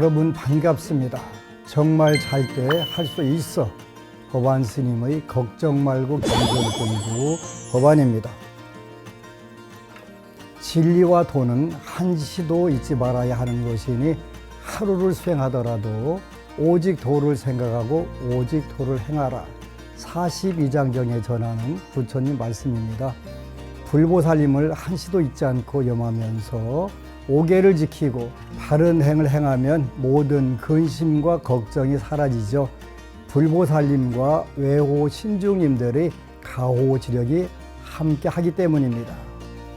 여러분 반갑습니다. 정말 잘 때 할 수 있어. 법안 스님의 걱정 말고 경전 공부 법안입니다. 진리와 도는 한시도 잊지 말아야 하는 것이니 하루를 수행하더라도 오직 도를 생각하고 오직 도를 행하라. 42장경에 전하는 부처님 말씀입니다. 불보살님을 한시도 잊지 않고 염하면서 오계를 지키고 바른 행을 행하면 모든 근심과 걱정이 사라지죠. 불보살님과 외호 신중님들의 가호지력이 함께 하기 때문입니다.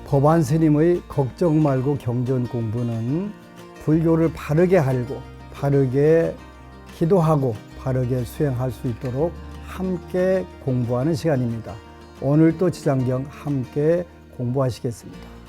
법안 스님의 걱정 말고 경전 공부는 불교를 바르게 알고 바르게 기도하고 바르게 수행할 수 있도록 함께 공부하는 시간입니다. 오늘도 지장경 함께 공부하시겠습니다.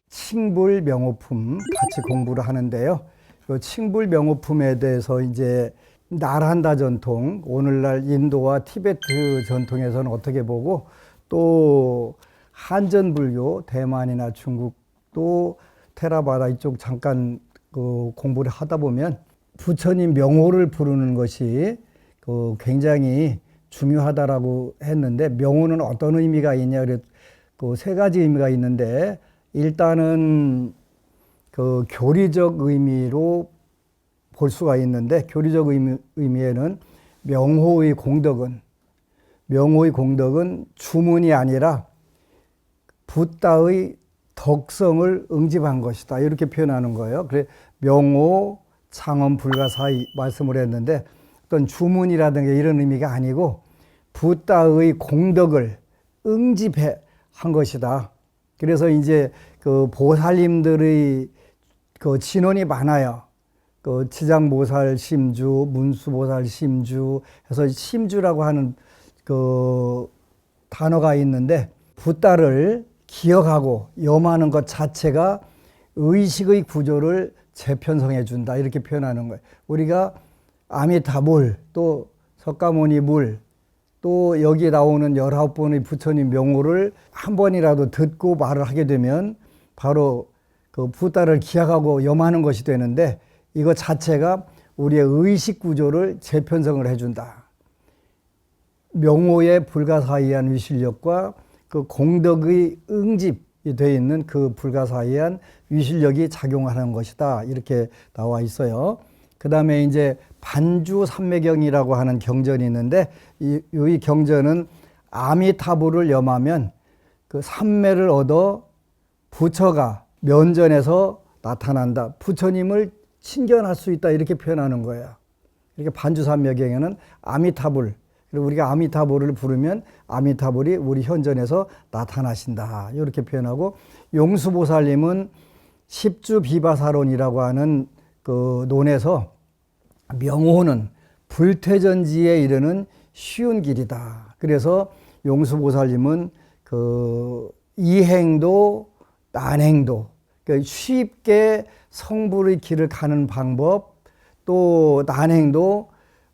칭불명호품 같이 공부를 하는데요. 그 칭불명호품에 대해서 이제 나란다 전통, 오늘날 인도와 티베트 전통에서는 어떻게 보고 또 한전불교, 대만이나 중국도 테라바다 이쪽 잠깐 그 공부를 하다 보면 부처님 명호를 부르는 것이 그 굉장히 중요하다라고 했는데 명호는 어떤 의미가 있냐 그랬 그 세 가지 의미가 있는데 일단은 그 교리적 의미로 볼 수가 있는데 교리적 의미에는 명호의 공덕은 주문이 아니라 붓다의 덕성을 응집한 것이다 이렇게 표현하는 거예요. 그래 명호 창엄 불가사의 말씀을 했는데 어떤 주문이라든가 이런 의미가 아니고 붓다의 공덕을 응집한 것이다. 그래서 이제 그 보살님들의 그 진원이 많아요. 그 지장보살 심주, 문수보살 심주 해서 심주라고 하는 그 단어가 있는데 붓다를 기억하고 염하는 것 자체가 의식의 구조를 재편성해 준다 이렇게 표현하는 거예요. 우리가 아미타불 또 석가모니불 또 여기에 나오는 19번의 부처님 명호를 한 번이라도 듣고 말을 하게 되면 바로 그 붓다를 기억하고 염하는 것이 되는데 이거 자체가 우리의 의식 구조를 재편성을 해준다. 명호의 불가사의한 위실력과 그 공덕의 응집이 되어 있는 그 불가사의한 위실력이 작용하는 것이다. 이렇게 나와 있어요. 그 다음에 이제 반주삼매경이라고 하는 경전이 있는데 이 경전은 아미타불을 염하면 그 삼매를 얻어 부처가 면전에서 나타난다. 부처님을 친견할 수 있다 이렇게 표현하는 거예요. 이렇게 반주삼매경에는 아미타불 그리고 우리가 아미타불을 부르면 아미타불이 우리 현전에서 나타나신다 이렇게 표현하고 용수보살님은 십주비바사론이라고 하는 그 논에서 명호는 불퇴전지에 이르는 쉬운 길이다. 그래서 용수보살님은 그 이행도 난행도 그러니까 쉽게 성불의 길을 가는 방법 또 난행도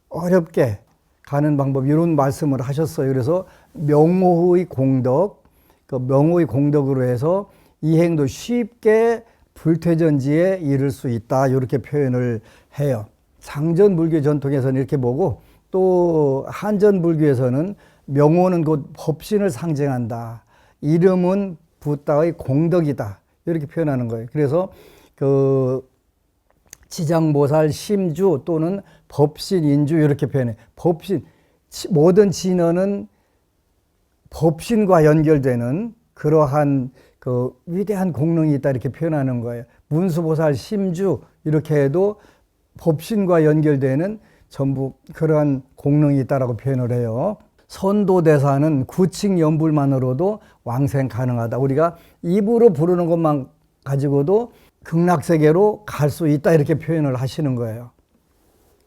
어렵게 가는 방법 이런 말씀을 하셨어요. 그래서 명호의 공덕, 그 명호의 공덕으로 해서 이행도 쉽게 불퇴전지에 이를 수 있다 이렇게 표현을 해요. 장전불교 전통에서는 이렇게 보고 또 한전불교에서는 명호는 곧 법신을 상징한다. 이름은 붓다의 공덕이다. 이렇게 표현하는 거예요. 그래서 그 지장보살 심주 또는 법신 인주 이렇게 표현해. 법신, 모든 진언은 법신과 연결되는 그러한 그 위대한 공능이 있다 이렇게 표현하는 거예요. 문수보살 심주 이렇게 해도 법신과 연결되는 전부 그러한 공능이 있다라고 표현을 해요. 선도대사는 구칙 연불만으로도 왕생 가능하다. 우리가 입으로 부르는 것만 가지고도 극락세계로 갈 수 있다 이렇게 표현을 하시는 거예요.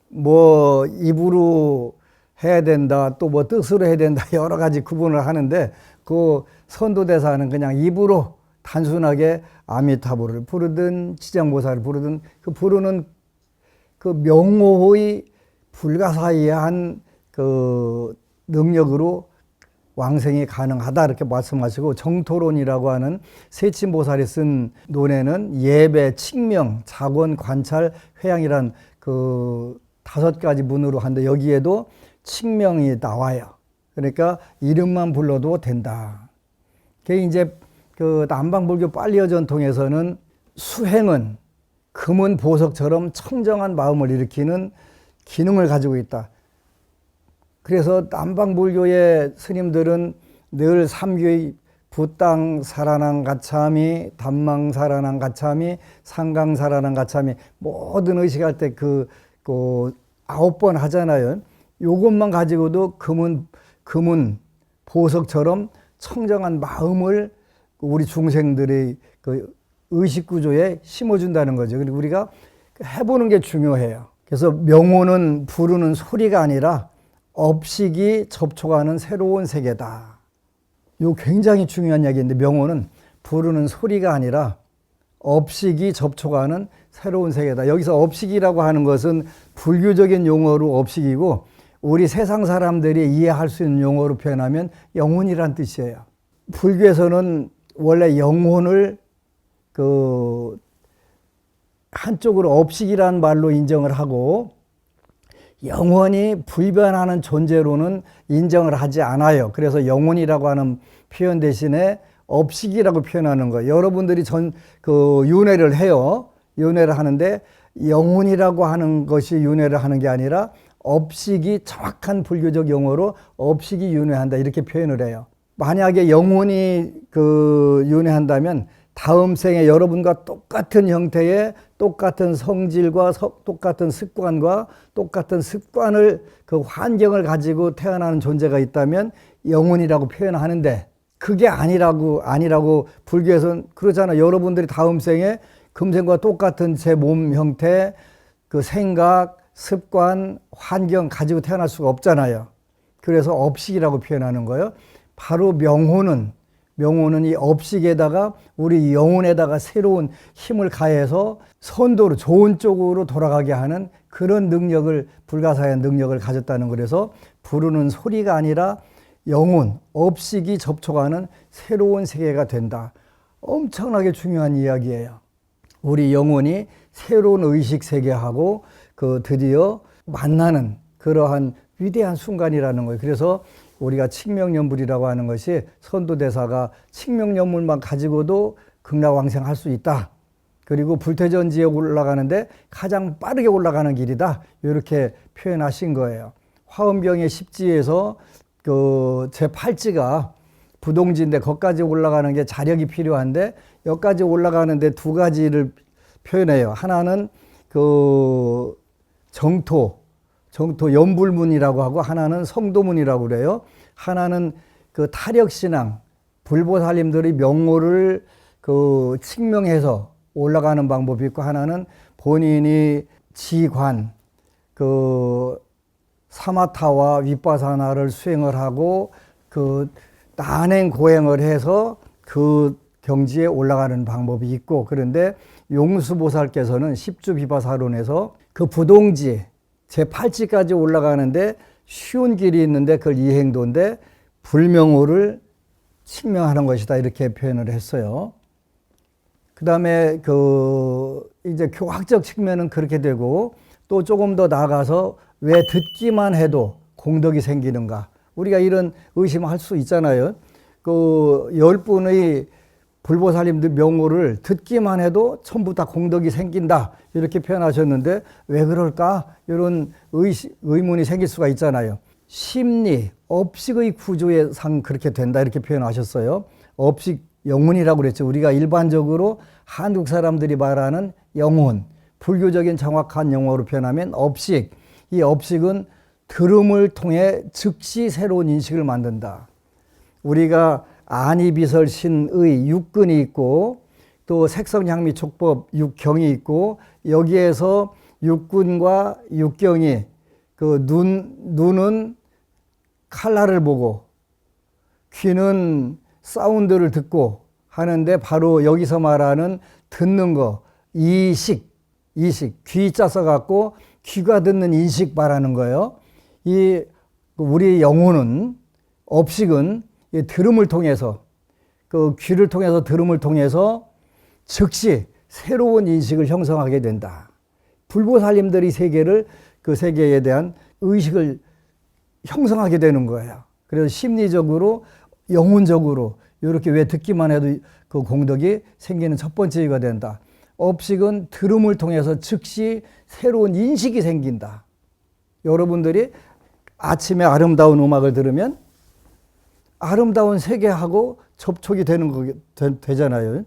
뭐 입으로 해야 된다, 또 뭐 뜻으로 해야 된다 여러 가지 구분을 하는데 그 선도대사는 그냥 입으로 단순하게 아미타불을 부르든 지장보살을 부르든 그 부르는 그 명호의 불가사의한 그 능력으로 왕생이 가능하다 이렇게 말씀하시고, 정토론이라고 하는 세친보살이 쓴 논에는 예배, 칙명, 작원, 관찰, 회양이란 그 5가지 문으로 하는데 여기에도 칙명이 나와요. 그러니까 이름만 불러도 된다. 그게 이제 그 남방불교 빨리어 전통에서는 수행은 금은 보석처럼 청정한 마음을 일으키는 기능을 가지고 있다. 그래서 남방불교의 스님들은 늘 삼교의 붓당 사라낭 가차미, 담망 사라낭 가차미, 상강 사라낭 가차미 모든 의식할 때 그 9번 하잖아요. 요것만 가지고도 금은 보석처럼 청정한 마음을 우리 중생들의 그 의식 구조에 심어준다는 거죠. 그리고 우리가 해보는 게 중요해요. 그래서 명호는 부르는 소리가 아니라 업식이 접촉하는 새로운 세계다. 이거 굉장히 중요한 이야기인데, 명호는 부르는 소리가 아니라 업식이 접촉하는 새로운 세계다. 여기서 업식이라고 하는 것은 불교적인 용어로 업식이고, 우리 세상 사람들이 이해할 수 있는 용어로 표현하면 영혼이란 뜻이에요. 불교에서는 원래 영혼을 그 한쪽으로 업식이라는 말로 인정을 하고, 영원히 불변하는 존재로는 인정을 하지 않아요. 그래서 영혼이라고 하는 표현 대신에 업식이라고 표현하는 거예요. 여러분들이 윤회를 해요. 윤회를 하는데 영혼이라고 하는 것이 윤회를 하는 게 아니라 업식이, 정확한 불교적 용어로 업식이 윤회한다 이렇게 표현을 해요. 만약에 영혼이 윤회한다면 다음 생에 여러분과 똑같은 형태의 똑같은 성질과 똑같은 습관과 똑같은 습관을, 그 환경을 가지고 태어나는 존재가 있다면 영혼이라고 표현하는데, 그게 아니라고 불교에서는 그러잖아요. 여러분들이 다음 생에 금생과 똑같은 제 몸 형태, 그 생각, 습관, 환경 가지고 태어날 수가 없잖아요. 그래서 업식이라고 표현하는 거예요. 바로 명호는 이 업식에다가 우리 영혼에다가 새로운 힘을 가해서 선도로, 좋은 쪽으로 돌아가게 하는 그런 능력을, 불가사의한 능력을 가졌다는 거라서 부르는 소리가 아니라 영혼, 업식이 접촉하는 새로운 세계가 된다. 엄청나게 중요한 이야기예요. 우리 영혼이 새로운 의식 세계하고 드디어 만나는 그러한 위대한 순간이라는 거예요. 그래서 우리가 칙명연불이라고 하는 것이, 선도대사가 칙명연불만 가지고도 극락왕생할 수 있다. 그리고 불퇴전지에 올라가는데 가장 빠르게 올라가는 길이다. 이렇게 표현하신 거예요. 화엄경의 10지에서 제8지가 부동지인데 거기까지 올라가는 게 자력이 필요한데, 여기까지 올라가는데 2가지를 표현해요. 하나는 정토 연불문이라고 하고, 하나는 성도문이라고 그래요. 하나는 타력신앙, 불보살님들의 명호를 칙명해서 올라가는 방법이 있고, 하나는 본인이 지관, 사마타와 윗바사나를 수행을 하고 난행 고행을 해서 그 경지에 올라가는 방법이 있고, 그런데 용수보살께서는 십주비바사론에서 그 부동지 제8지까지 올라가는데 쉬운 길이 있는데 그걸 이행도인데 불명호를 칙명하는 것이다 이렇게 표현을 했어요. 그 다음에 이제 교학적 측면은 그렇게 되고, 또 조금 더 나아가서 왜 듣기만 해도 공덕이 생기는가, 우리가 이런 의심할 수 있잖아요. 그 10분의 불보살님들 명호를 듣기만 해도 전부 다 공덕이 생긴다 이렇게 표현하셨는데 왜 그럴까? 이런 의문이 생길 수가 있잖아요. 심리, 업식의 구조상 그렇게 된다 이렇게 표현하셨어요. 업식, 영혼이라고 그랬죠. 우리가 일반적으로 한국 사람들이 말하는 영혼, 불교적인 정확한 용어로 표현하면 업식. 이 업식은 들음을 통해 즉시 새로운 인식을 만든다. 우리가 안이비설신의 육근이 있고 또 색성향미촉법 육경이 있고 여기에서 육근과 육경이 그 눈은 칼라를 보고 귀는 사운드를 듣고 하는데 바로 여기서 말하는 듣는 거 이식 귀자 써갖고 귀가 듣는 인식 말하는 거예요. 이 우리 영혼은 업식은 이 들음을 통해서 그 귀를 통해서 들음을 통해서 즉시 새로운 인식을 형성하게 된다. 불보살님들이 세계를 그 세계에 대한 의식을 형성하게 되는 거예요. 그래서 심리적으로 영혼적으로 이렇게 왜 듣기만 해도 그 공덕이 생기는 첫 번째 이유가 된다. 업식은 들음을 통해서 즉시 새로운 인식이 생긴다. 여러분들이 아침에 아름다운 음악을 들으면 아름다운 세계하고 접촉이 되잖아요.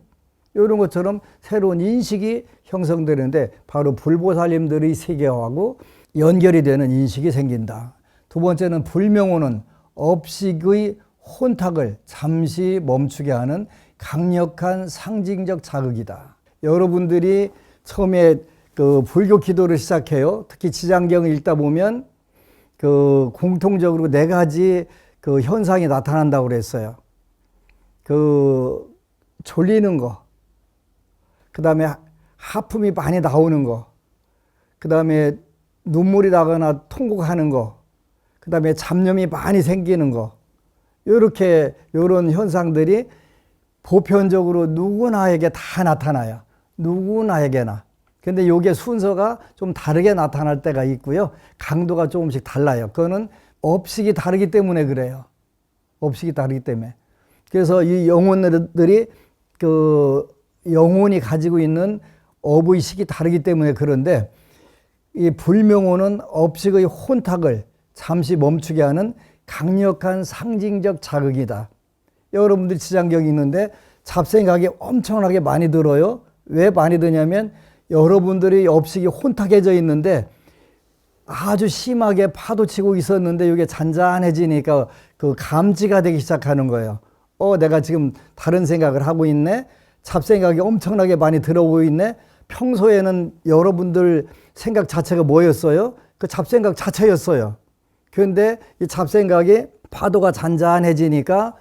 이런 것처럼 새로운 인식이 형성되는데 바로 불보살님들의 세계하고 연결이 되는 인식이 생긴다. 두 번째는 불명호는 업식의 혼탁을 잠시 멈추게 하는 강력한 상징적 자극이다. 여러분들이 처음에 그 불교 기도를 시작해요. 특히 지장경을 읽다 보면 그 공통적으로 4가지 그 현상이 나타난다고 그랬어요. 그 졸리는 거, 그 다음에 하품이 많이 나오는 거, 그 다음에 눈물이 나거나 통곡하는 거, 그 다음에 잡념이 많이 생기는 거, 이런 현상들이 보편적으로 누구나에게 다 나타나요. 누구나에게나. 근데 요게 순서가 좀 다르게 나타날 때가 있고요. 강도가 조금씩 달라요. 그거는 업식이 다르기 때문에 그래요. 업식이 다르기 때문에. 그래서 이 영혼들이 그 영혼이 가지고 있는 업의식이 다르기 때문에 그런데 이 불명호는 업식의 혼탁을 잠시 멈추게 하는 강력한 상징적 자극이다. 여러분들이 지장경이 있는데 잡생각이 엄청나게 많이 들어요. 왜 많이 드냐면 여러분들이 업식이 혼탁해져 있는데 아주 심하게 파도치고 있었는데 이게 잔잔해지니까 그 감지가 되기 시작하는 거예요. 내가 지금 다른 생각을 하고 있네. 잡생각이 엄청나게 많이 들어오고 있네. 평소에는 여러분들 생각 자체가 뭐였어요? 그 잡생각 자체였어요. 그런데 이 잡생각이 파도가 잔잔해지니까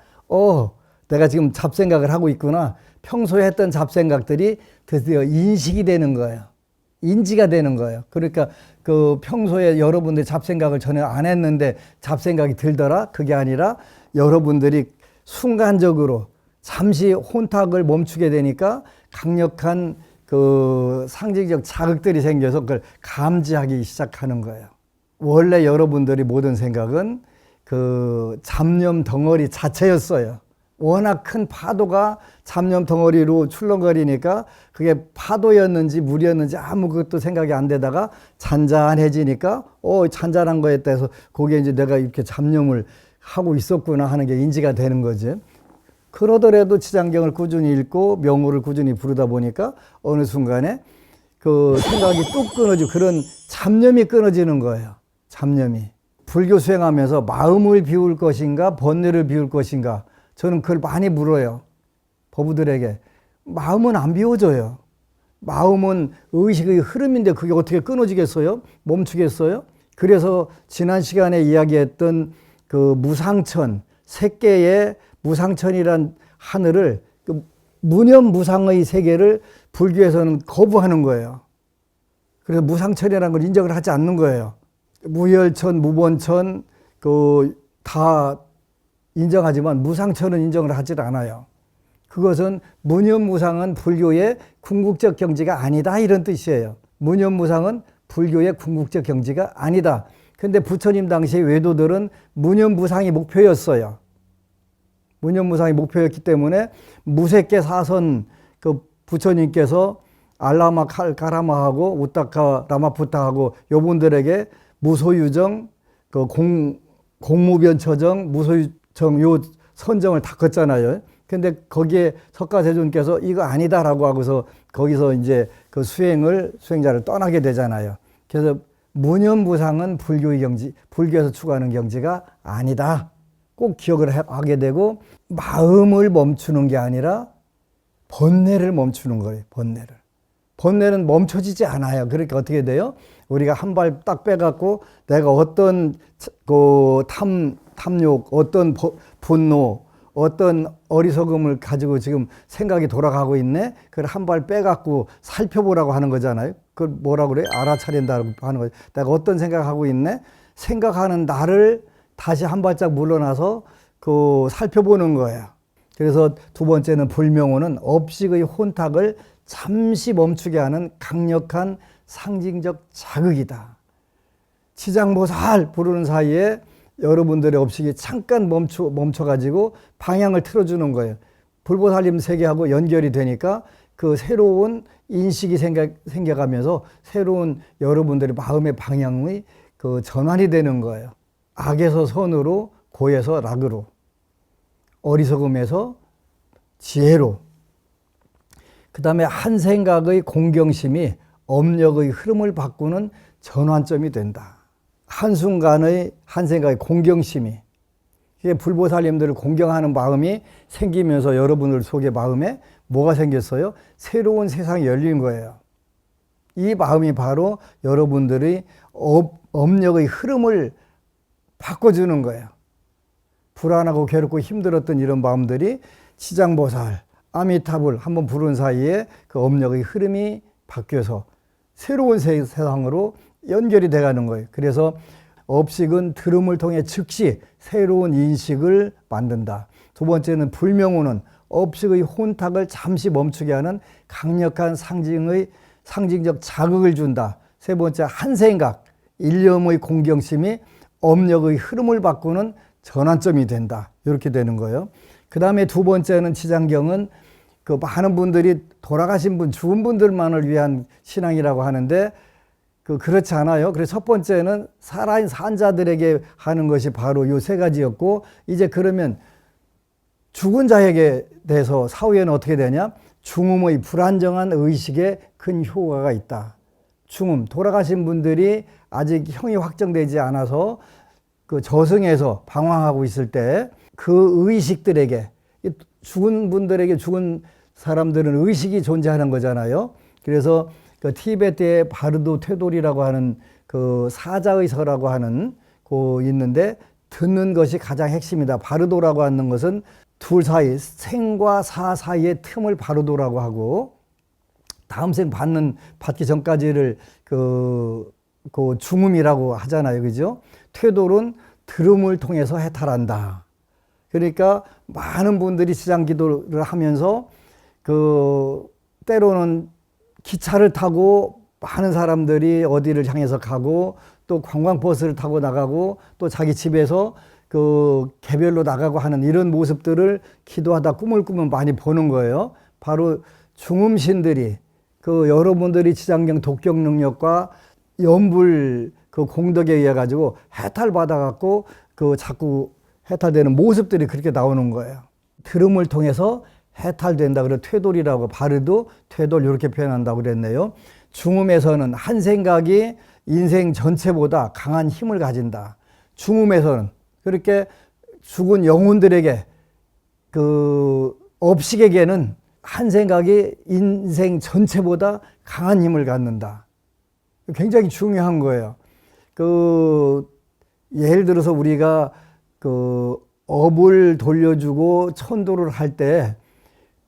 내가 지금 잡생각을 하고 있구나. 평소에 했던 잡생각들이 드디어 인식이 되는 거예요. 인지가 되는 거예요. 그러니까 그 평소에 여러분들이 잡생각을 전혀 안 했는데 잡생각이 들더라. 그게 아니라 여러분들이 순간적으로 잠시 혼탁을 멈추게 되니까 강력한 그 상징적 자극들이 생겨서 그걸 감지하기 시작하는 거예요. 원래 여러분들이 모든 생각은 그 잡념 덩어리 자체였어요. 워낙 큰 파도가 잡념 덩어리로 출렁거리니까 그게 파도였는지 물이었는지 아무것도 생각이 안 되다가 잔잔해지니까 잔잔한 거에 대해서 거기에 이제 내가 이렇게 잡념을 하고 있었구나 하는 게 인지가 되는 거지. 그러더라도 지장경을 꾸준히 읽고 명호를 꾸준히 부르다 보니까 어느 순간에 그 생각이 뚝 끊어지고 그런 잡념이 끊어지는 거예요. 잡념이. 불교 수행하면서 마음을 비울 것인가 번뇌를 비울 것인가 저는 그걸 많이 물어요. 법우들에게. 마음은 안 비워져요. 마음은 의식의 흐름인데 그게 어떻게 끊어지겠어요? 멈추겠어요? 그래서 지난 시간에 이야기했던 그 무상천, 색계의 무상천이란 하늘을 그 무념무상의 세계를 불교에서는 거부하는 거예요. 그래서 무상천이라는 걸 인정을 하지 않는 거예요. 무열천, 무본천 다 인정하지만 무상천은 인정을 하지 않아요. 그것은 무념무상은 불교의 궁극적 경지가 아니다 이런 뜻이에요. 무념무상은 불교의 궁극적 경지가 아니다. 근데 부처님 당시 외도들은 무념무상이 목표였어요. 무념무상이 목표였기 때문에 무색계 사선 그 부처님께서 알라마 카라마하고 우타카 라마푸타하고 요분들에게 무소유정, 그 공무변처정, 무소유정 요 선정을 다 걷잖아요. 근데 거기에 석가세존께서 이거 아니다라고 하고서 거기서 이제 그 수행자를 떠나게 되잖아요. 그래서 무념무상은 불교의 경지, 불교에서 추구하는 경지가 아니다. 꼭 기억을 하게 되고, 마음을 멈추는 게 아니라 번뇌를 멈추는 거예요. 번뇌는 멈춰지지 않아요. 그러니까 어떻게 돼요? 우리가 한 발 딱 빼갖고 내가 어떤 그 탐욕, 어떤 분노, 어떤 어리석음을 가지고 지금 생각이 돌아가고 있네? 그걸 한 발 빼갖고 살펴보라고 하는 거잖아요. 그걸 뭐라고 그래요? 알아차린다고 하는 거죠. 내가 어떤 생각하고 있네? 생각하는 나를 다시 한 발짝 물러나서 그 살펴보는 거예요. 그래서 두 번째는 불명호는 업식의 혼탁을 잠시 멈추게 하는 강력한 상징적 자극이다. 지장보살 부르는 사이에 여러분들의 업식이 잠깐 멈춰가지고 방향을 틀어주는 거예요. 불보살님 세계하고 연결이 되니까 그 새로운 인식이 생겨가면서 새로운 여러분들의 마음의 방향의 그 전환이 되는 거예요. 악에서 선으로, 고에서 락으로, 어리석음에서 지혜로. 그 다음에 한 생각의 공경심이 업력의 흐름을 바꾸는 전환점이 된다. 한순간의 한 생각의 공경심이, 이게 불보살님들을 공경하는 마음이 생기면서 여러분들 속의 마음에 뭐가 생겼어요? 새로운 세상이 열린 거예요. 이 마음이 바로 여러분들의 업력의 흐름을 바꿔주는 거예요. 불안하고 괴롭고 힘들었던 이런 마음들이 지장보살, 아미타불 한번 부른 사이에 그 업력의 흐름이 바뀌어서 새로운 세상으로 연결이 돼가는 거예요. 그래서 업식은 들음을 통해 즉시 새로운 인식을 만든다. 두 번째는 불명호는 업식의 혼탁을 잠시 멈추게 하는 강력한 상징적 자극을 준다. 세 번째, 한 생각, 일념의 공경심이 업력의 흐름을 바꾸는 전환점이 된다. 이렇게 되는 거예요. 그 다음에 두 번째는 지장경은 그 많은 분들이 돌아가신 분, 죽은 분들만을 위한 신앙이라고 하는데 그렇지 않아요. 그래서 첫 번째는 살아있는 산자들에게 하는 것이 바로 요 세 가지였고, 이제 그러면 죽은 자에게 대해서 사후에는 어떻게 되냐? 중음의 불안정한 의식에 큰 효과가 있다. 중음, 돌아가신 분들이 아직 형이 확정되지 않아서 그 저승에서 방황하고 있을 때 그 의식들에게, 죽은 분들에게 죽은 사람들은 의식이 존재하는 거잖아요. 그래서 그 티베트의 바르도 퇴돌이라고 하는 그 사자의서라고 하는 거 있는데, 듣는 것이 가장 핵심이다. 바르도라고 하는 것은 둘 사이, 생과 사 사이의 틈을 바르도라고 하고, 다음 생 받기 전까지를 그 중음이라고 하잖아요. 그죠? 퇴돌은 들음을 통해서 해탈한다. 그러니까 많은 분들이 지장 기도를 하면서 때로는 기차를 타고 많은 사람들이 어디를 향해서 가고, 또 관광버스를 타고 나가고, 또 자기 집에서 개별로 나가고 하는 이런 모습들을 기도하다 꿈을 꾸면 많이 보는 거예요. 바로 중음신들이 여러분들이 지장경 독경 능력과 연불 공덕에 의해 가지고 해탈받아 갖고 자꾸 해탈되는 모습들이 그렇게 나오는 거예요. 들음을 통해서 해탈된다. 그래서 퇴돌이라고, 바르도 퇴돌 이렇게 표현한다고 그랬네요. 중음에서는 한 생각이 인생 전체보다 강한 힘을 가진다. 중음에서는 그렇게 죽은 영혼들에게 업식에게는 한 생각이 인생 전체보다 강한 힘을 갖는다. 굉장히 중요한 거예요. 예를 들어서 우리가 업을 돌려주고 천도를 할 때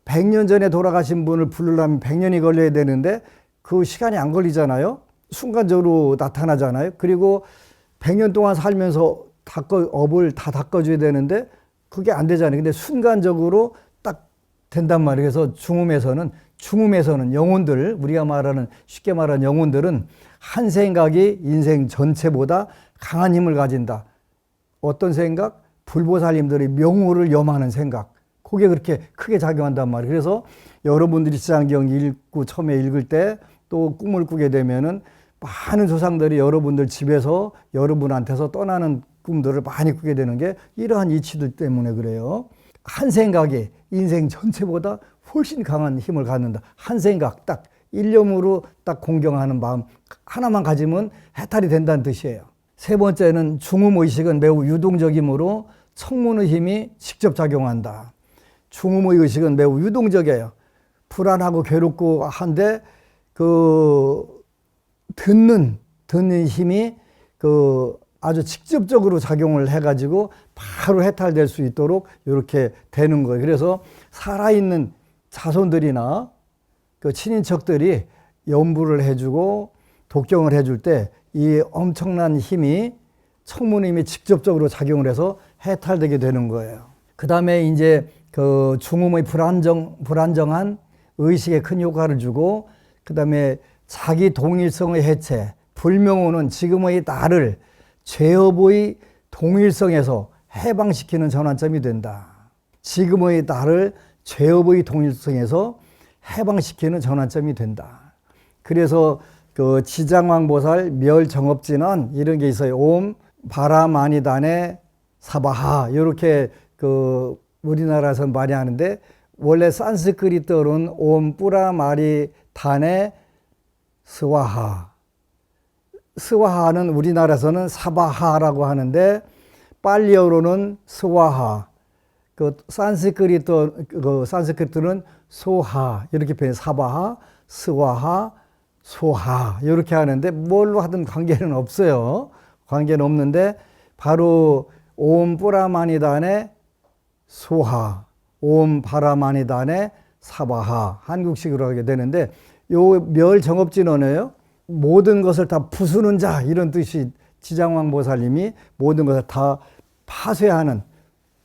100년 전에 돌아가신 분을 부르려면 100년이 걸려야 되는데 그 시간이 안 걸리잖아요. 순간적으로 나타나잖아요. 그리고 100년 동안 살면서 업을 다 닦아줘야 되는데 그게 안 되잖아요. 근데 순간적으로 딱 된단 말이에요. 그래서 중음에서는 영혼들, 우리가 쉽게 말하는 영혼들은 한 생각이 인생 전체보다 강한 힘을 가진다. 어떤 생각? 불보살님들의 명호를 염하는 생각. 그게 그렇게 크게 작용한단 말이에요. 그래서 여러분들이 지장경 읽고 처음에 읽을 때 또 꿈을 꾸게 되면은 많은 조상들이 여러분들 집에서 여러분한테서 떠나는 꿈들을 많이 꾸게 되는 게 이러한 이치들 때문에 그래요. 한 생각이 인생 전체보다 훨씬 강한 힘을 갖는다. 한 생각 딱 일념으로 딱 공경하는 마음 하나만 가지면 해탈이 된다는 뜻이에요. 세 번째는 중음의식은 매우 유동적이므로 청문의 힘이 직접 작용한다. 중음의 의식은 매우 유동적이에요. 불안하고 괴롭고 한데 듣는 힘이 아주 직접적으로 작용을 해가지고 바로 해탈될 수 있도록 이렇게 되는 거예요. 그래서 살아있는 자손들이나 친인척들이 연부를 해주고 독경을 해줄 때 이 엄청난 힘이 청문의 힘이 직접적으로 작용을 해서 해탈되게 되는 거예요. 그 다음에 이제 중음의 불안정한 의식에 큰 효과를 주고, 그 다음에 자기 동일성의 해체, 불명호는 지금의 나를 죄업의 동일성에서 해방시키는 전환점이 된다. 지금의 나를 죄업의 동일성에서 해방시키는 전환점이 된다. 그래서 지장왕보살 멸정업진언 이런 게 있어요. 옴 바라마니단의 사바하 이렇게 우리나라에서 많이 하는데, 원래 산스크리트어로는 옴 뿌라마리단의 스와하. 스와하는 우리나라에서는 사바하라고 하는데 팔리어로는 스와하. 산스크리트는 소하 이렇게 표현해요. 사바하, 스와하, 소하 이렇게 하는데 뭘로 하든 관계는 없어요. 관계는 없는데 바로 옴 뿌라마니단의 소하, 옴 바라마니단의 사바하 한국식으로 하게 되는데, 요 멸정업진언이에요. 모든 것을 다 부수는 자 이런 뜻이 지장왕보살님이 모든 것을 다 파쇄하는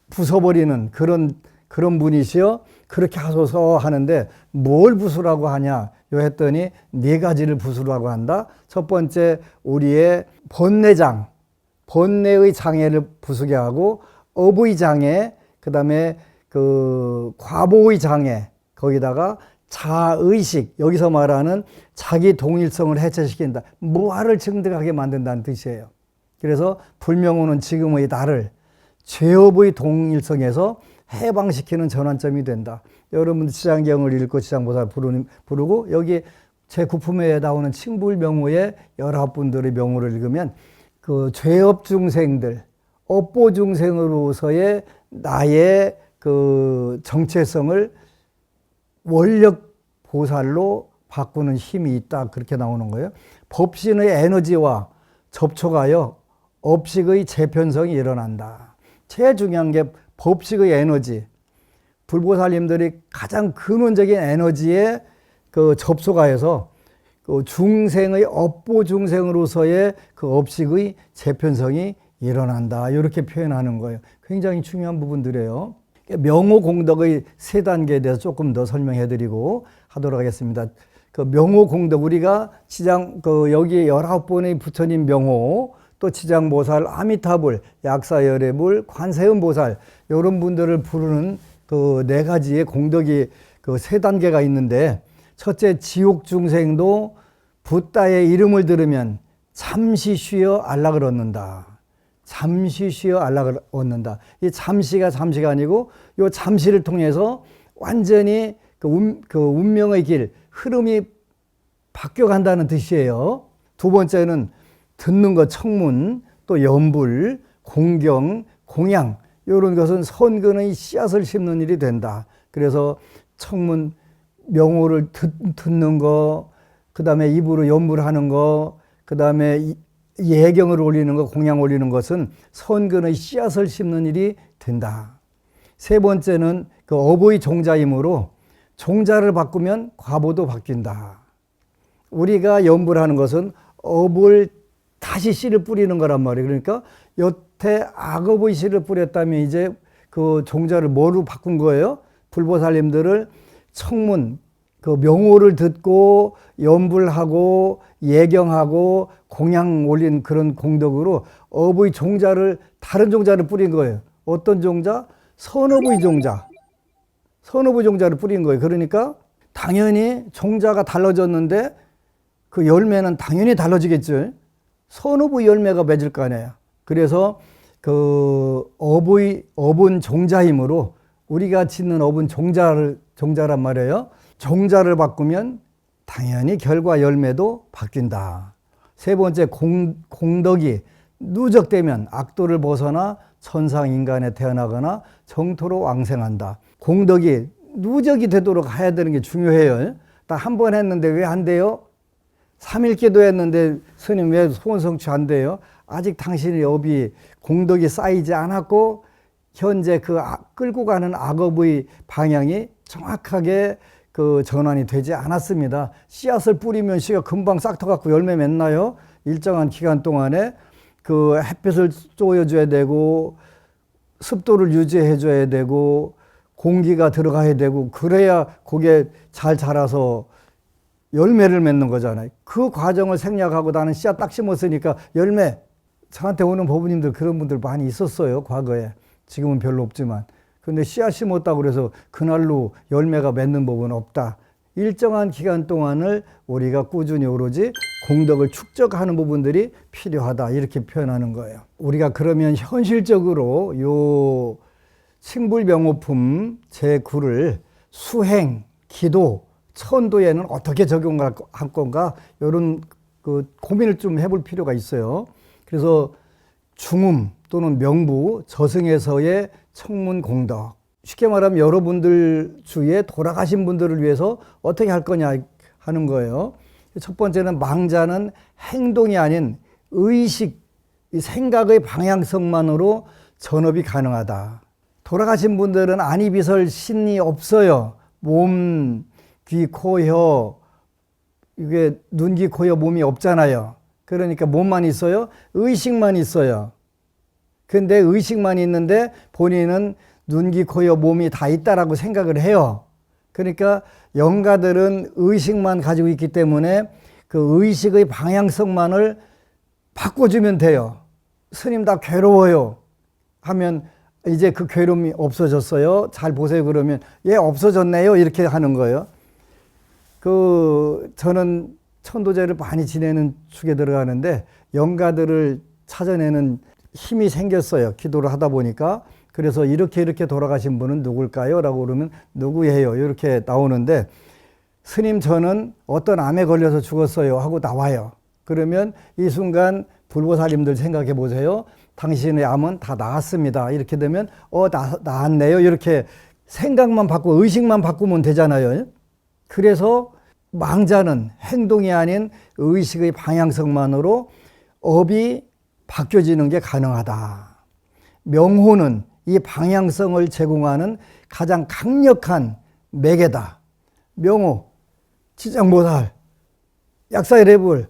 부숴버리는 그런 분이시여 그렇게 하소서 하는데, 뭘 부수라고 하냐 요 했더니 네 가지를 부수라고 한다. 첫 번째 우리의 번뇌의 장애를 부수게 하고, 업의 장애, 그 다음에 과보의 장애, 거기다가 자의식, 여기서 말하는 자기 동일성을 해체시킨다. 무아를 증득하게 만든다는 뜻이에요. 그래서 불명호는 지금의 나를 죄업의 동일성에서 해방시키는 전환점이 된다. 여러분들 지장경을 읽고 지장보살 부르고 여기 제 구품에 나오는 칭불명호의 19분들의 명호를 읽으면 죄업 중생들, 업보 중생으로서의 나의 정체성을 원력 보살로 바꾸는 힘이 있다. 그렇게 나오는 거예요. 법신의 에너지와 접촉하여 업식의 재편성이 일어난다. 제일 중요한 게 법식의 에너지. 불보살님들이 가장 근원적인 에너지에 접속하여서 중생의 업보 중생으로서의 업식의 재편성이 일어난다. 이렇게 표현하는 거예요. 굉장히 중요한 부분들이에요. 명호 공덕의 세 단계에 대해서 조금 더 설명해 드리고 하도록 하겠습니다. 명호 공덕, 우리가 여기 19번의 부처님 명호, 또 지장보살, 아미타불, 약사열애불, 관세음보살 이런 분들을 부르는 네 가지의 공덕이 세 단계가 있는데, 첫째 지옥 중생도 붓다의 이름을 들으면 잠시 쉬어 안락을 얻는다. 잠시 쉬어 안락을 얻는다. 이 잠시가 아니고 이 잠시를 통해서 완전히 운명의 길, 흐름이 바뀌어간다는 뜻이에요. 두 번째는 듣는 것, 청문, 또 연불, 공경, 공양 이런 것은 선근의 씨앗을 심는 일이 된다. 그래서 청문, 명호를 듣는 거, 그 다음에 입으로 연불하는 거, 그 다음에 예경을 올리는 거, 공양 올리는 것은 선근의 씨앗을 심는 일이 된다. 세 번째는 업의 종자이므로 종자를 바꾸면 과보도 바뀐다. 우리가 연불하는 것은 업을 다시 씨를 뿌리는 거란 말이에요. 그러니까 여태 악업의 씨를 뿌렸다면 이제 그 종자를 뭐로 바꾼 거예요? 불보살님들을 청문, 명호를 듣고 연불하고 예경하고 공양 올린 그런 공덕으로 업의 종자를 다른 종자를 뿌린 거예요. 어떤 종자? 선업의 종자. 선업의 종자를 뿌린 거예요. 그러니까 당연히 종자가 달라졌는데 그 열매는 당연히 달라지겠죠. 선업의 열매가 맺을 거 아니에요. 그래서 그 업은 종자이므로 우리가 짓는 업은 종자란 말이에요. 종자를 바꾸면 당연히 결과 열매도 바뀐다. 세 번째, 공덕이 누적되면 악도를 벗어나 천상 인간에 태어나거나 정토로 왕생한다. 공덕이 누적이 되도록 해야 되는 게 중요해요. 딱 한 번 했는데 왜 안 돼요? 3일 기도했는데 스님 왜 소원 성취 안 돼요? 아직 당신의 업이 공덕이 쌓이지 않았고 현재 그 끌고 가는 악업의 방향이 정확하게 그 전환이 되지 않았습니다. 씨앗을 뿌리면 씨가 금방 싹터갖고 열매 맺나요? 일정한 기간 동안에 그 햇빛을 쬐어줘야 되고 습도를 유지해줘야 되고 공기가 들어가야 되고 그래야 그게 잘 자라서 열매를 맺는 거잖아요. 그 과정을 생략하고 나는 씨앗 딱 심었으니까 열매. 저한테 오는 법부님들 그런 분들 많이 있었어요. 과거에. 지금은 별로 없지만. 근데 씨앗 심었다고 그래서 그날로 열매가 맺는 법은 없다. 일정한 기간 동안을 우리가 꾸준히 오로지 공덕을 축적하는 부분들이 필요하다. 이렇게 표현하는 거예요. 우리가 그러면 현실적으로 요 칭불명호품 제9를 수행, 기도, 천도에는 어떻게 적용할 건가? 이런 그 고민을 좀 해볼 필요가 있어요. 그래서 중음 또는 명부, 저승에서의 청문 공덕. 쉽게 말하면 여러분들 주위에 돌아가신 분들을 위해서 어떻게 할 거냐 하는 거예요. 첫 번째는 망자는 행동이 아닌 의식, 이 생각의 방향성만으로 전업이 가능하다. 돌아가신 분들은 안이비설 신이 없어요. 몸, 귀, 코, 혀, 이게 눈, 귀, 코, 혀, 몸이 없잖아요. 그러니까 몸만 있어요. 의식만 있어요. 근데 의식만 있는데 본인은 눈, 귀, 코, 혀, 몸이 다 있다라고 생각을 해요. 그러니까 영가들은 의식만 가지고 있기 때문에 그 의식의 방향성만을 바꿔주면 돼요. 스님 다 괴로워요 하면 이제 그 괴로움이 없어졌어요. 잘 보세요. 그러면 예, 없어졌네요. 이렇게 하는 거예요. 저는 천도제를 많이 지내는 축에 들어가는데 영가들을 찾아내는 힘이 생겼어요. 기도를 하다 보니까. 그래서 이렇게 돌아가신 분은 누굴까요? 라고 그러면 누구예요? 이렇게 나오는데 스님 저는 어떤 암에 걸려서 죽었어요 하고 나와요. 그러면 이 순간 불보살님들 생각해 보세요. 당신의 암은 다 나았습니다. 이렇게 되면 나았네요. 이렇게 생각만 바꾸고 의식만 바꾸면 되잖아요. 그래서 망자는 행동이 아닌 의식의 방향성만으로 업이 바뀌어지는 게 가능하다. 명호는 이 방향성을 제공하는 가장 강력한 매개다. 명호, 지장보살, 약사이레불,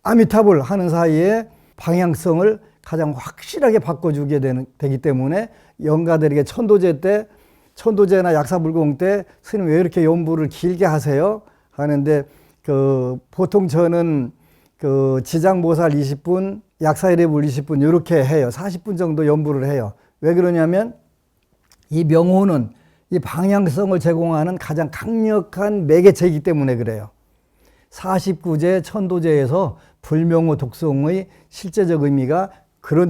아미타불 하는 사이에 방향성을 가장 확실하게 바꿔주게 되기 때문에 영가들에게 천도제나 약사불공 때 스님 왜 이렇게 연부를 길게 하세요? 하는데 보통 저는 지장보살 20분, 약사이레불 20분 이렇게 해요. 40분 정도 연부를 해요. 왜 그러냐면 이 명호는 이 방향성을 제공하는 가장 강력한 매개체이기 때문에 그래요. 49제 천도제에서 불명호 독성의 실제적 의미가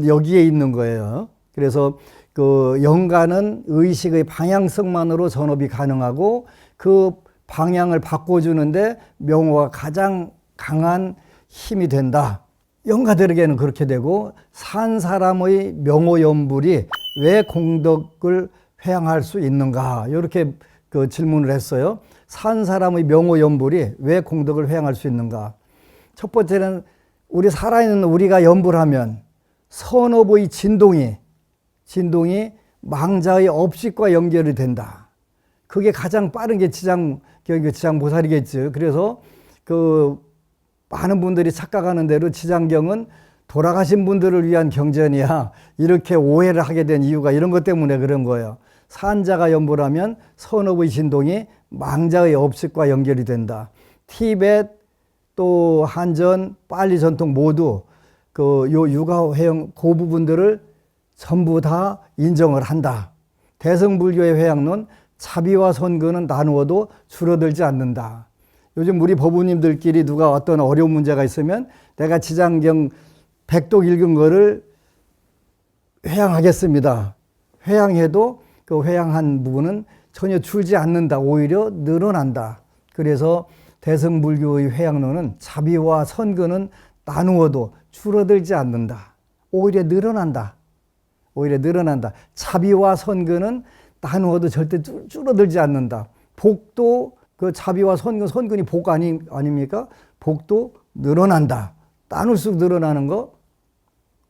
여기에 있는 거예요. 그래서 영가는 의식의 방향성만으로 전업이 가능하고 그 방향을 바꿔주는데 명호가 가장 강한 힘이 된다. 영가들에게는 그렇게 되고 산 사람의 명호연불이 왜 공덕을 회양할 수 있는가 이렇게 질문을 했어요. 산 사람의 명호연불이 왜 공덕을 회양할 수 있는가. 첫 번째는 우리 살아있는 우리가 연불하면 선업의 진동이 망자의 업식과 연결이 된다. 그게 가장 빠른 게 지장보살이겠죠. 그래서 많은 분들이 착각하는 대로 지장경은 돌아가신 분들을 위한 경전이야 이렇게 오해를 하게 된 이유가 이런 것 때문에 그런 거예요. 산자가 연불하면 선업의 진동이 망자의 업식과 연결이 된다. 티벳 또 한전, 빨리 전통 모두 그 요 육아회영 그 부분들을 전부 다 인정을 한다. 대승불교의 회양론 자비와 선근은 나누어도 줄어들지 않는다. 요즘 우리 법우님들끼리 누가 어떤 어려운 문제가 있으면 내가 지장경 100독 읽은 거를 회양하겠습니다. 회양해도 그 회양한 부분은 전혀 줄지 않는다. 오히려 늘어난다. 그래서 대승불교의 회양론은 자비와 선근은 나누어도 줄어들지 않는다. 오히려 늘어난다. 오히려 늘어난다. 자비와 선근은 나누어도 절대 줄어들지 않는다. 복도 그 자비와 선근이 복 아닙니까? 복도 늘어난다. 나눌수록 늘어나는 거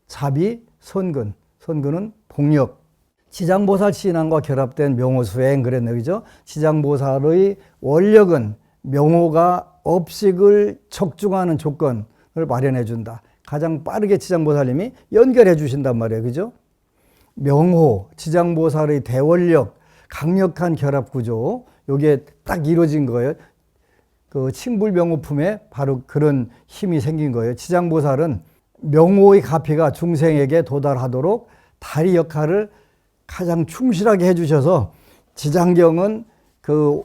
자비, 선근은 복력. 지장보살 신앙과 결합된 명호수행 그랬네요. 그죠? 지장보살의 원력은 명호가 업식을 적중하는 조건을 마련해 준다. 가장 빠르게 지장보살님이 연결해 주신단 말이에요. 그죠? 명호, 지장보살의 대원력, 강력한 결합 구조, 요게 딱 이루어진 거예요. 그 칭불명호품에 바로 그런 힘이 생긴 거예요. 지장보살은 명호의 가피가 중생에게 도달하도록 다리 역할을 가장 충실하게 해주셔서 지장경은 그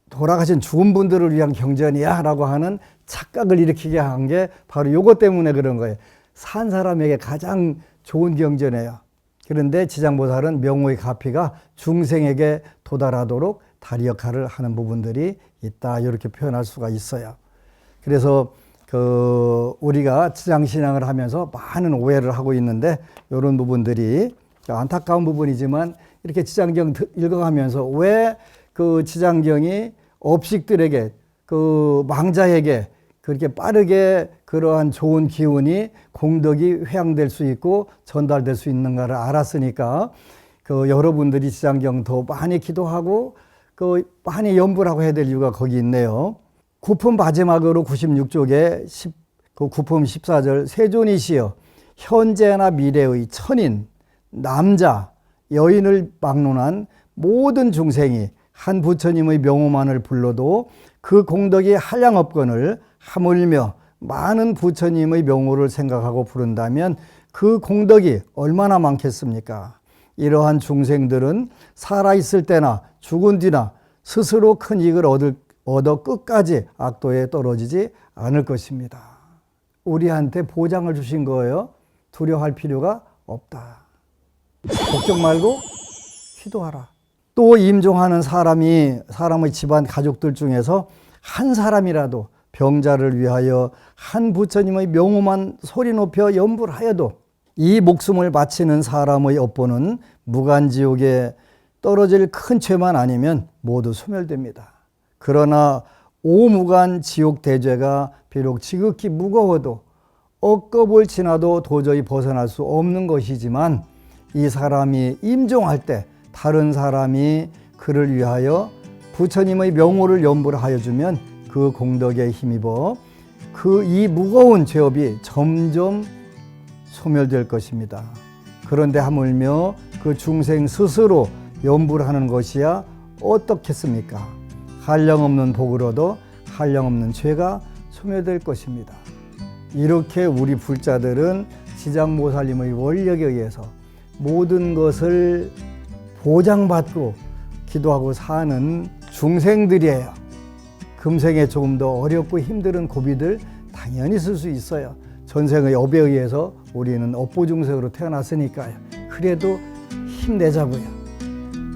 돌아가신 죽은 분들을 위한 경전이야 라고 하는 착각을 일으키게 한 게 바로 요것 때문에 그런 거예요. 산 사람에게 가장 좋은 경전이에요. 그런데 지장보살은 명호의 가피가 중생에게 도달하도록 다리 역할을 하는 부분들이 있다. 이렇게 표현할 수가 있어요. 그래서 우리가 지장신앙을 하면서 많은 오해를 하고 있는데 이런 부분들이 안타까운 부분이지만 이렇게 지장경 읽어가면서 왜 그 지장경이 업식들에게 그 망자에게 그렇게 빠르게 그러한 좋은 기운이 공덕이 회양될 수 있고 전달될 수 있는가를 알았으니까 그 여러분들이 지장경 더 많이 기도하고 그 많이 연불 하고 해야 될 이유가 거기 있네요. 구품 마지막으로 96쪽에 그 구품 14절 세존이시여 현재나 미래의 천인, 남자, 여인을 막론한 모든 중생이 한 부처님의 명호만을 불러도 그 공덕이 한량없거늘 하물며 많은 부처님의 명호를 생각하고 부른다면 그 공덕이 얼마나 많겠습니까? 이러한 중생들은 살아있을 때나 죽은 뒤나 스스로 큰 이익을 얻어 끝까지 악도에 떨어지지 않을 것입니다. 우리한테 보장을 주신 거예요. 두려워할 필요가 없다. 걱정 말고 기도하라. 또 임종하는 사람의 집안 가족들 중에서 한 사람이라도 병자를 위하여 한 부처님의 명호만 소리 높여 연불하여도 이 목숨을 바치는 사람의 업보는 무간지옥에 떨어질 큰 죄만 아니면 모두 소멸됩니다. 그러나 오무간 지옥 대죄가 비록 지극히 무거워도 억겁을 지나도 도저히 벗어날 수 없는 것이지만 이 사람이 임종할 때 다른 사람이 그를 위하여 부처님의 명호를 연불하여 주면 그 공덕에 힘입어 그 이 무거운 죄업이 점점 소멸될 것입니다. 그런데 하물며 그 중생 스스로 연불하는 것이야 어떻겠습니까? 한량없는 복을 얻어 한량없는 죄가 소멸될 것입니다. 이렇게 우리 불자들은 지장보살님의 원력에 의해서 모든 것을 보장받고 기도하고 사는 중생들이에요. 금생에 조금 더 어렵고 힘든 고비들 당연히 있을 수 있어요. 전생의 업에 의해서 우리는 업보중생으로 태어났으니까요. 그래도 힘내자고요.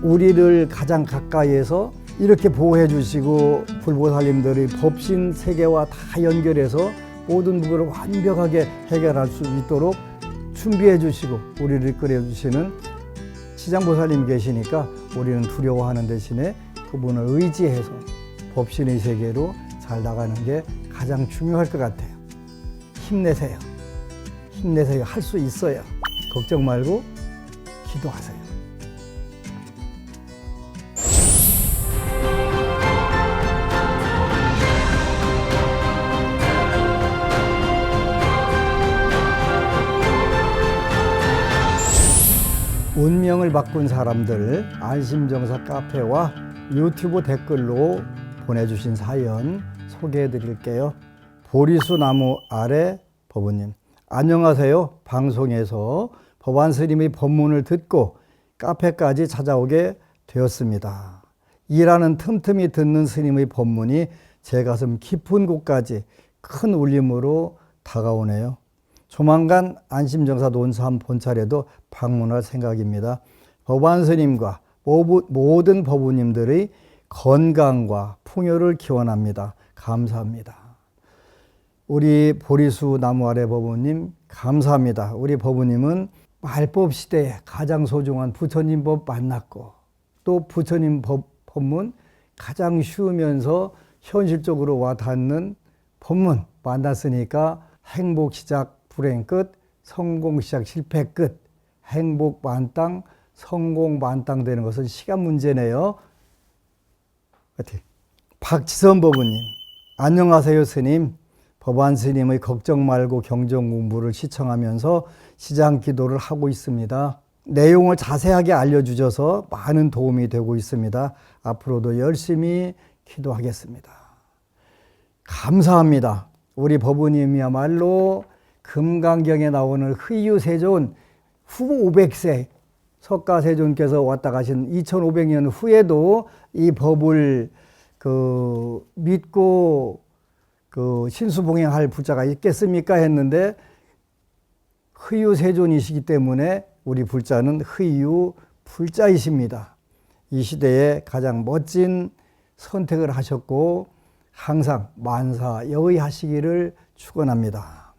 우리를 가장 가까이에서 이렇게 보호해 주시고 불보살님들의 법신 세계와 다 연결해서 모든 부분을 완벽하게 해결할 수 있도록 준비해 주시고 우리를 이끌어 주시는 지장보살님 계시니까 우리는 두려워하는 대신에 그분을 의지해서 법신의 세계로 잘 나가는 게 가장 중요할 것 같아요. 힘내세요. 힘내세요. 할 수 있어요. 걱정 말고 기도하세요. 운명을 바꾼 사람들 안심정사 카페와 유튜브 댓글로 보내주신 사연 소개해 드릴게요. 보리수 나무 아래 법우님, 안녕하세요. 방송에서 법안 스님의 법문을 듣고 카페까지 찾아오게 되었습니다. 일하는 틈틈이 듣는 스님의 법문이 제 가슴 깊은 곳까지 큰 울림으로 다가오네요. 조만간 안심정사 논산 본찰에도 방문할 생각입니다. 법안 스님과 모든 법우님들의 건강과 풍요를 기원합니다. 감사합니다. 우리 보리수 나무 아래 법우님 감사합니다. 우리 법우님은 말법 시대에 가장 소중한 부처님 법 만났고 또 부처님 법문 가장 쉬우면서 현실적으로 와 닿는 법문 만났으니까 행복 시작 불행 끝, 성공 시작 실패 끝, 행복 만땅, 성공 만땅 되는 것은 시간 문제네요. 박지선 법우님, 안녕하세요 스님. 법안 스님의 걱정 말고 경전 공부를 시청하면서 시장 기도를 하고 있습니다. 내용을 자세하게 알려주셔서 많은 도움이 되고 있습니다. 앞으로도 열심히 기도하겠습니다. 감사합니다. 우리 법우님이야말로 금강경에 나오는 흐유세존 후 500세 석가세존께서 왔다 가신 2500년 후에도 이 법을 믿고 신수봉행할 불자가 있겠습니까 했는데 흐유세존이시기 때문에 우리 불자는 흐유 불자이십니다. 이 시대에 가장 멋진 선택을 하셨고 항상 만사여의하시기를 축원합니다.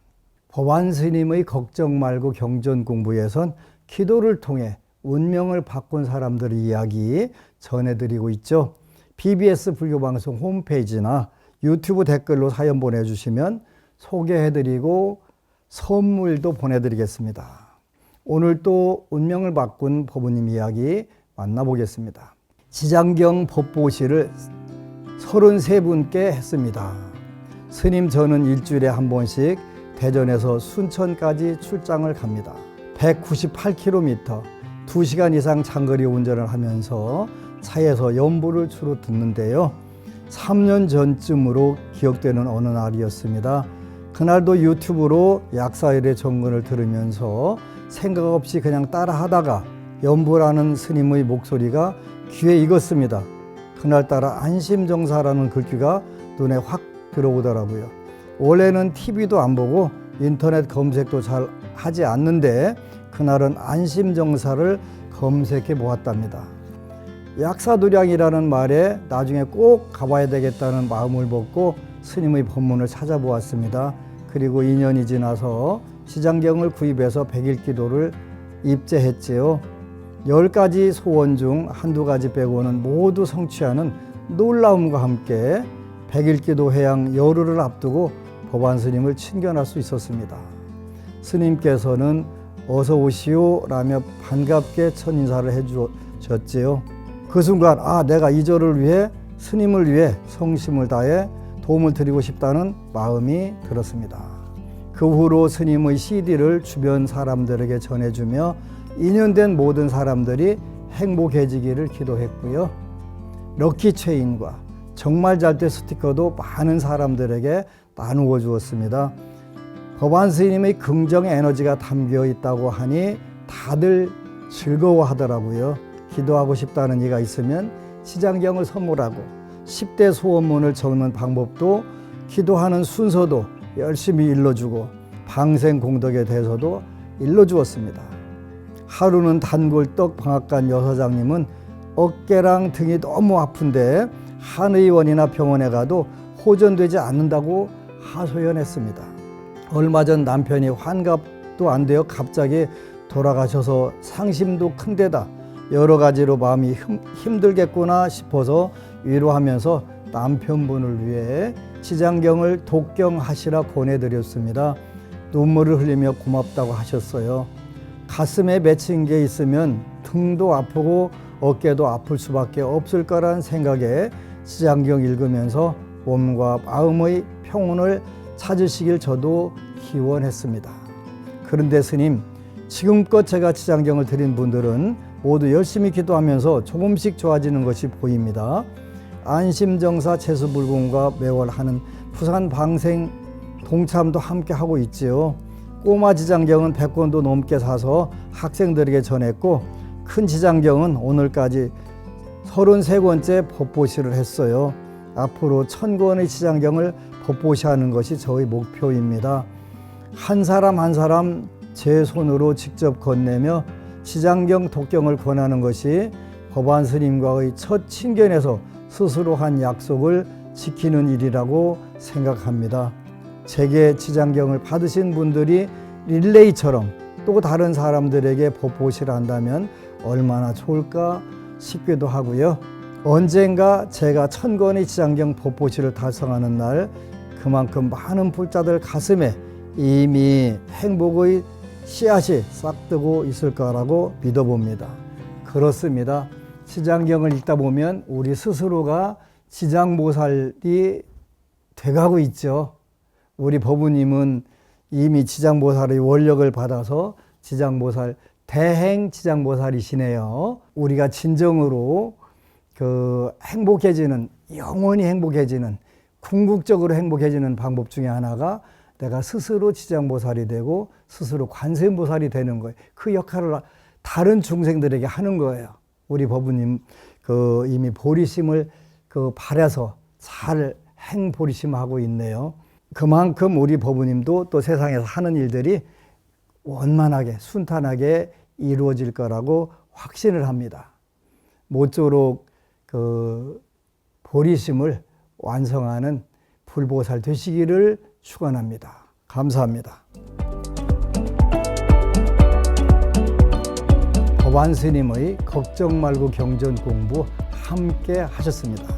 법안 스님의 걱정 말고 경전 공부에선 기도를 통해 운명을 바꾼 사람들의 이야기 전해드리고 있죠. BBS 불교방송 홈페이지나 유튜브 댓글로 사연 보내주시면 소개해드리고 선물도 보내드리겠습니다. 오늘 또 운명을 바꾼 법우님 이야기 만나보겠습니다. 지장경 법보시를 33분께 했습니다. 스님 저는 일주일에 한 번씩 대전에서 순천까지 출장을 갑니다. 198km, 2시간 이상 장거리 운전을 하면서 차에서 연보를 주로 듣는데요. 3년 전쯤으로 기억되는 어느 날이었습니다. 그날도 유튜브로 약사일의 정근을 들으면서 생각 없이 그냥 따라하다가 연보라는 스님의 목소리가 귀에 익었습니다. 그날따라 안심정사라는 글귀가 눈에 확 들어오더라고요. 원래는 TV도 안 보고 인터넷 검색도 잘 하지 않는데 그날은 안심정사를 검색해 보았답니다. 약사도량이라는 말에 나중에 꼭 가봐야 되겠다는 마음을 먹고 스님의 법문을 찾아보았습니다. 그리고 2년이 지나서 지장경을 구입해서 100일 기도를 입재했지요. 10가지 소원 중 한두 가지 빼고는 모두 성취하는 놀라움과 함께 100일 기도 회양 열흘을 앞두고 법안 스님을 친견할 수 있었습니다. 스님께서는 어서 오시오 라며 반갑게 첫 인사를 해주셨지요. 그 순간 내가 이 절을 위해 스님을 위해 성심을 다해 도움을 드리고 싶다는 마음이 들었습니다. 그 후로 스님의 CD를 주변 사람들에게 전해주며 인연된 모든 사람들이 행복해지기를 기도했고요. 럭키체인과 정말 잘 때 스티커도 많은 사람들에게 나누어 주었습니다. 법안 스님의 긍정 에너지가 담겨 있다고 하니 다들 즐거워하더라고요. 기도하고 싶다는 이가 있으면 지장경을 선물하고 10대 소원문을 적는 방법도 기도하는 순서도 열심히 일러주고 방생 공덕에 대해서도 일러주었습니다. 하루는 단골 떡방앗간 여사장님은 어깨랑 등이 너무 아픈데 한의원이나 병원에 가도 호전되지 않는다고 하소연했습니다. 얼마 전 남편이 환갑도 안 되어 갑자기 돌아가셔서 상심도 큰 데다 여러 가지로 마음이 힘들겠구나 싶어서 위로하면서 남편분을 위해 지장경을 독경하시라 권해드렸습니다. 눈물을 흘리며 고맙다고 하셨어요. 가슴에 맺힌 게 있으면 등도 아프고 어깨도 아플 수밖에 없을 거란 생각에 지장경 읽으면서 몸과 마음의 평온을 찾으시길 저도 기원했습니다. 그런데 스님, 지금껏 제가 지장경을 드린 분들은 모두 열심히 기도하면서 조금씩 좋아지는 것이 보입니다. 안심정사 채수불공과 매월 하는 부산 방생 동참도 함께 하고 있지요. 꼬마 지장경은 100권도 넘게 사서 학생들에게 전했고, 큰 지장경은 오늘까지 33권째 법보시를 했어요. 앞으로 1000권의 지장경을 법보시하는 것이 저의 목표입니다. 한 사람 한 사람 제 손으로 직접 건네며 지장경 독경을 권하는 것이 법안 스님과의 첫 친견에서 스스로 한 약속을 지키는 일이라고 생각합니다. 제게 지장경을 받으신 분들이 릴레이처럼 또 다른 사람들에게 법보시를 한다면 얼마나 좋을까 싶기도 하고요. 언젠가 제가 1000권의 지장경 법보시를 달성하는 날, 그만큼 많은 불자들 가슴에 이미 행복의 씨앗이 싹트고 있을 거라고 믿어봅니다. 그렇습니다. 지장경을 읽다 보면 우리 스스로가 지장보살이 돼가고 있죠. 우리 법우님은 이미 지장보살의 원력을 받아서 지장보살, 대행 지장보살이시네요. 우리가 진정으로 행복해지는, 영원히 행복해지는, 궁극적으로 행복해지는 방법 중에 하나가 내가 스스로 지장보살이 되고 스스로 관세음보살이 되는 거예요. 그 역할을 다른 중생들에게 하는 거예요. 우리 법우님 이미 보리심을 발해서 잘 행보리심하고 있네요. 그만큼 우리 법우님도 또 세상에서 하는 일들이 원만하게 순탄하게 이루어질 거라고 확신을 합니다. 모쪼록 보리심을 완성하는 불보살 되시기를 축원합니다. 감사합니다. 법안 스님의 걱정 말고 경전 공부 함께 하셨습니다.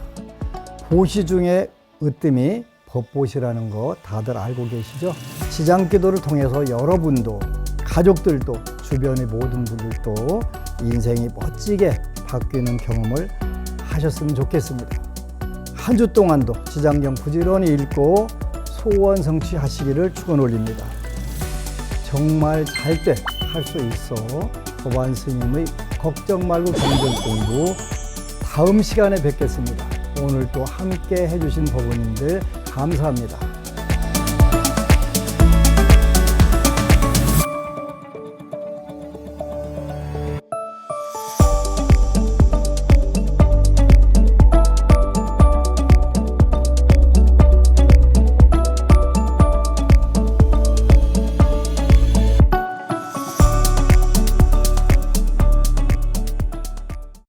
보시 중에 으뜸이 법보시라는 거 다들 알고 계시죠? 지장기도를 통해서 여러분도, 가족들도, 주변의 모든 분들도 인생이 멋지게 바뀌는 경험을 하셨으면 좋겠습니다. 한 주 동안도 지장경 부지런히 읽고 소원 성취하시기를 축원 올립니다. 정말 잘 때 할 수 있어 법안 스님의 걱정 말고 경전 공부 다음 시간에 뵙겠습니다. 오늘 또 함께 해주신 법우님들 감사합니다.